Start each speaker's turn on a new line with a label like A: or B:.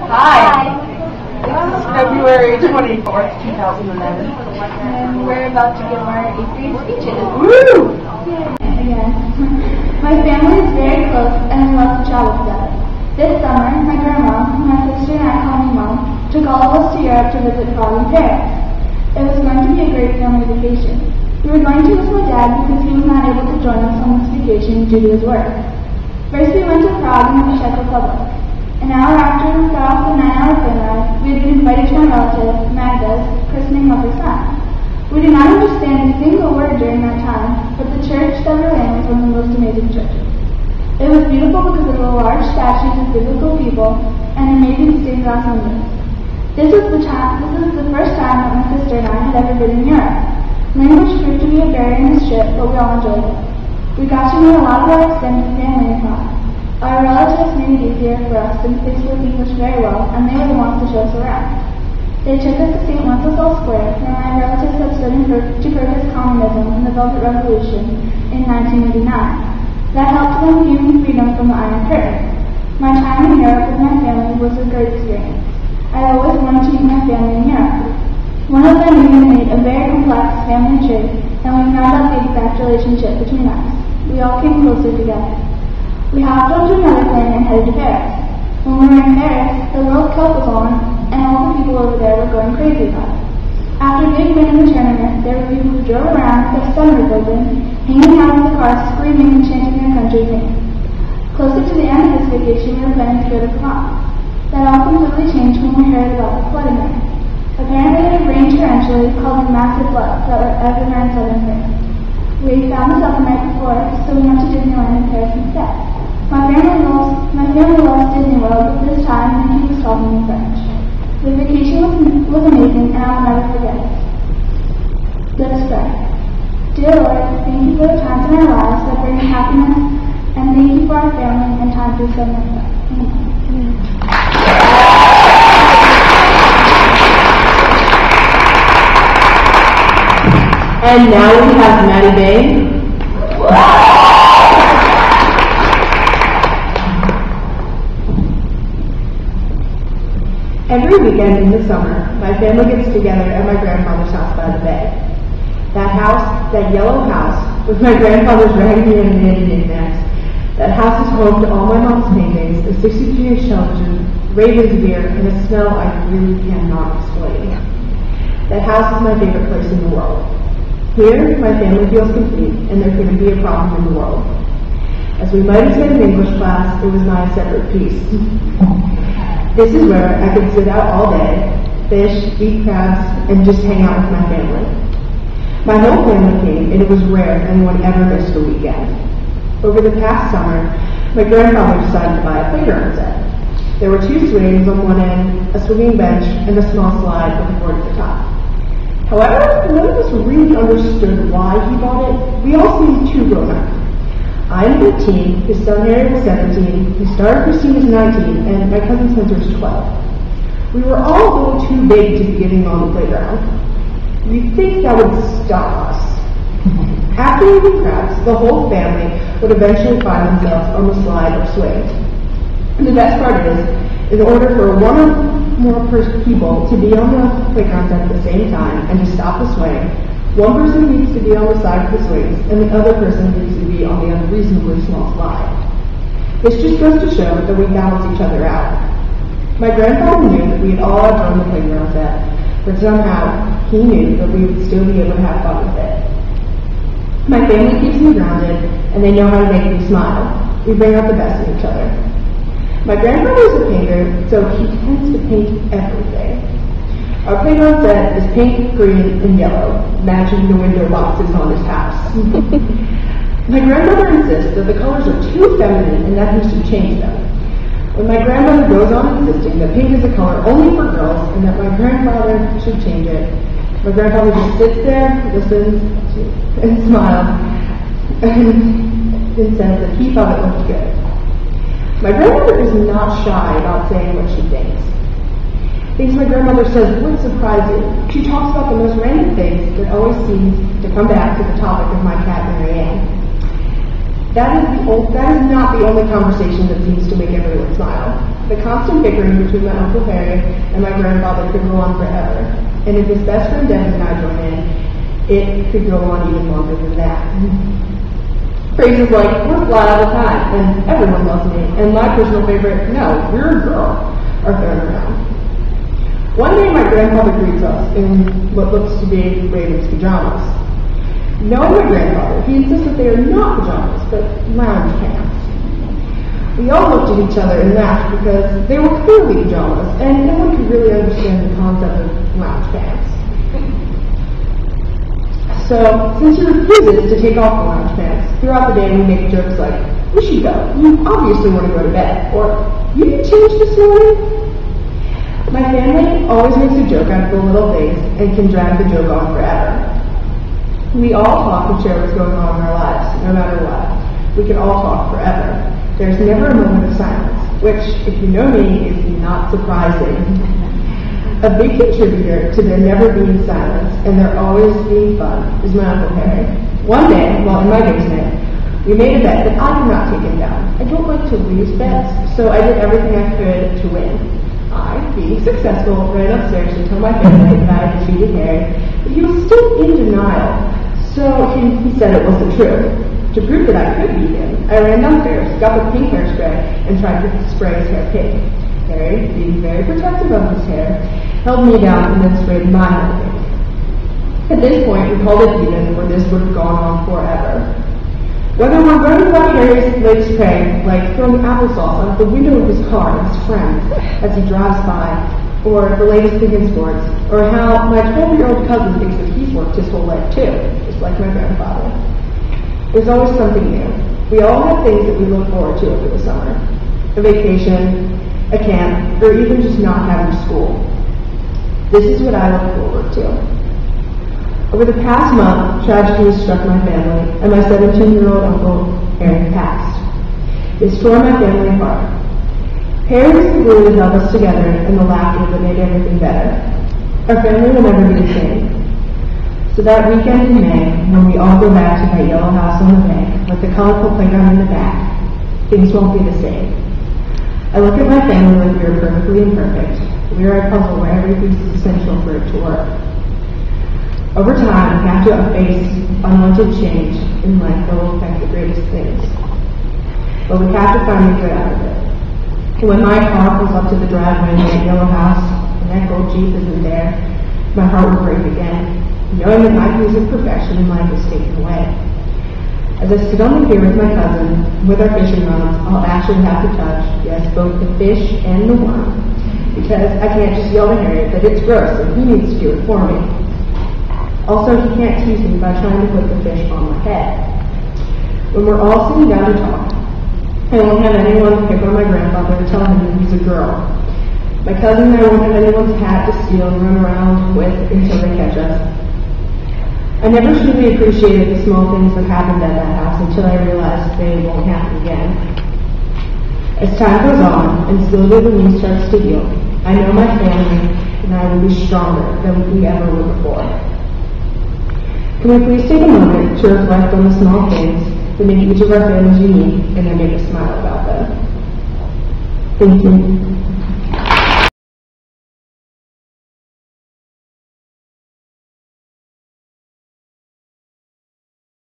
A: Hi. This is February 24th, 2011.
B: And we're about to give our 8th grade speeches.
A: Woo!
B: Again. My family is very close and we love to travel together. This summer, my grandma, my sister and I call me Mom, took all of us to Europe to visit Prague and Paris. It was going to be a great family vacation. We were going to miss my dad because he was not able to join us on this vacation due to his work. First we went to Prague and the Czech Republic. An hour after we got off the 9-hour plane ride, we had been invited to my relative, Magda's, christening of her son. We did not understand a single word during that time, but the church that we were in was one of the most amazing churches. It was beautiful because there were large statues of biblical people and amazing stained glass windows. This was the first time that my sister and I had ever been in Europe. Language proved to be a barrier in this trip, but we all enjoyed it. We got to meet a lot of our extended family in Prague. Our relatives made it easier for us since they spoke English very well, and they were the ones to show us around. They took us to St. Wenceslas Square, where my relatives had stood to protest communism in the Velvet Revolution in 1989. That helped them gain freedom from the Iron Curtain. My time in Europe with my family was a great experience. I always wanted to meet my family in Europe. One of them even made a very complex family tree, and we found out the exact relationship between us. We all came closer together. We hopped onto another plane and headed to Paris. When we were in Paris, the World Cup was on, and all the people over there were going crazy about it. After a big win in the tournament, there were people who drove around with their sunroof open, hanging out of the cars, screaming and chanting their country's name. Closer to the end of this vacation, we were planning to go to Prague. That all completely changed when we heard about the flooding there. Apparently, it had rained torrentially, causing massive floods that were everywhere in southern France. We found this out the night before, so we went to Disneyland in Paris instead. My family loves Disney World, but this time he was talking in French. The vacation was amazing, and I'll never forget it. Let us pray. Dear Lord, thank you for the times in our lives that bring happiness, and thank you for our family and time to spend with us. Amen.
C: And now we have Mattie Bayne. Every weekend in the summer, my family gets together at my grandfather's house by the bay. That house, that yellow house, with my grandfather's raggedy and knitted knickknacks, that house is home to all my mom's paintings, a 62-inch television, Ravens beer, and a smell I really cannot explain. That house is my favorite place in the world. Here, my family feels complete, and there couldn't be a problem in the world. As we might have said in English class, it was not a separate piece. This is where I could sit out all day, fish, eat crabs, and just hang out with my family. My whole family came, and it was rare anyone ever missed a weekend. Over the past summer, my grandfather decided to buy a playground set. There were 2 swings on one end, a swinging bench, and a small slide with a board at the top. However, none of us really understood why he bought it. We all seemed too grown up. I'm 13, his son Harry was 17, his daughter Christine was 19, and my cousin Spencer was 12. We were all a little too big to be getting on the playground. You'd think that would stop us. After eating crabs, the whole family would eventually find themselves on the slide or swing. And the best part is, in order for one or more people to be on the playground at the same time and to stop the swing, one person needs to be on the side of the swings, and the other person needs to be on the unreasonably small slide. This just goes to show that we balance each other out. My grandfather knew that we had all outgrown the playground set, but somehow he knew that we would still be able to have fun with it. My family keeps me grounded, and they know how to make me smile. We bring out the best in each other. My grandfather is a painter, so he tends to paint everything. Our playground set is pink, green, and yellow, matching the window boxes on his house. My grandmother insists that the colors are too feminine and that he should change them. When my grandmother goes on insisting that pink is a color only for girls and that my grandfather should change it, my grandfather just sits there, listens, and smiles, and says that he thought it looked good. My grandmother is not shy about saying what she thinks. Things my grandmother says would surprise you. She talks about the most random things that always seem to come back to the topic of my cat, Mary Ann. That is not the only conversation that seems to make everyone smile. The constant bickering between my Uncle Harry and my grandfather could go on forever. And if his best friend Devin and I joined in, it could go on even longer than that. Phrases like, we're fly all the time, and everyone loves me, and my personal favorite, no, you're a girl, are thrown around. One day my grandfather greets us in what looks to be Raven's pajamas. Knowing my grandfather, he insists that they are not pajamas, but lounge pants. We all looked at each other and laughed because they were clearly pajamas, and no one could really understand the concept of lounge pants. So, since he refuses to take off the lounge pants, throughout the day we make jokes like, we should go, you obviously want to go to bed, or, you didn't change this morning? My family always makes a joke out of the little things and can drag the joke on forever. We all talk and share what's going on in our lives, no matter what. We can all talk forever. There's never a moment of silence, which, if you know me, is not surprising. A big contributor to there never being silence and there always being fun is my Uncle Harry. One day, while in my basement, we made a bet that I could not take him down. I don't like to lose bets, so I did everything I could to win. I, being successful, ran upstairs to tell my family that I had defeated Harry, but he was still in denial, so he said it wasn't true. To prove that I could beat him, I ran downstairs, got the pink hairspray, and tried to spray his hair pink. Harry, being very protective of his hair, held me down and then sprayed my hair pink. At this point, we called it even, or this would have gone on forever. Whether we're running by Harry's lake spray, like throwing applesauce out of the window of his car at his friends as he drives by, or the latest thing in sports, or how my 12-year-old cousin thinks that he's worked his whole life too, just like my grandfather. There's always something new. We all have things that we look forward to over the summer. A vacation, a camp, or even just not having school. This is what I look forward to. Over the past month, tragedy has struck my family, and my 17-year-old uncle, Arendt, passed. This tore my family apart. Harry was the glue that held us together and the laughter that made everything better. Our family will never be the same. So that weekend in May, when we all go back to that yellow house on the bay, with the colorful playground in the back, things won't be the same. I look at my family like we are perfectly imperfect. We are a puzzle where everything is essential for it to work. Over time, we have to face unwanted change in life that will affect the greatest things. But we have to find the good out of it. When my car pulls up to the driveway in that yellow house, and that gold Jeep isn't there, my heart will break again, knowing that my piece of perfection in life is taken away. As I sit on the pier with my cousin, with our fishing rods, I'll actually have to touch, yes, both the fish and the worm, because I can't just yell to Harry that it's gross and he needs to do it for me. Also, he can't tease me by trying to put the fish on my head. When we're all sitting down to talk, I won't have anyone pick on my grandfather and tell him that he's a girl. My cousin and I won't have anyone's hat to steal and run around with until they catch us. I never truly appreciated the small things that happened at that house until I realized they won't happen again. As time goes on, and slowly the wound starts to heal, I know my family and I will be stronger than we ever were before. Can we please take a moment to reflect on the small things that make each of our families unique and that make us smile about them? Thank you.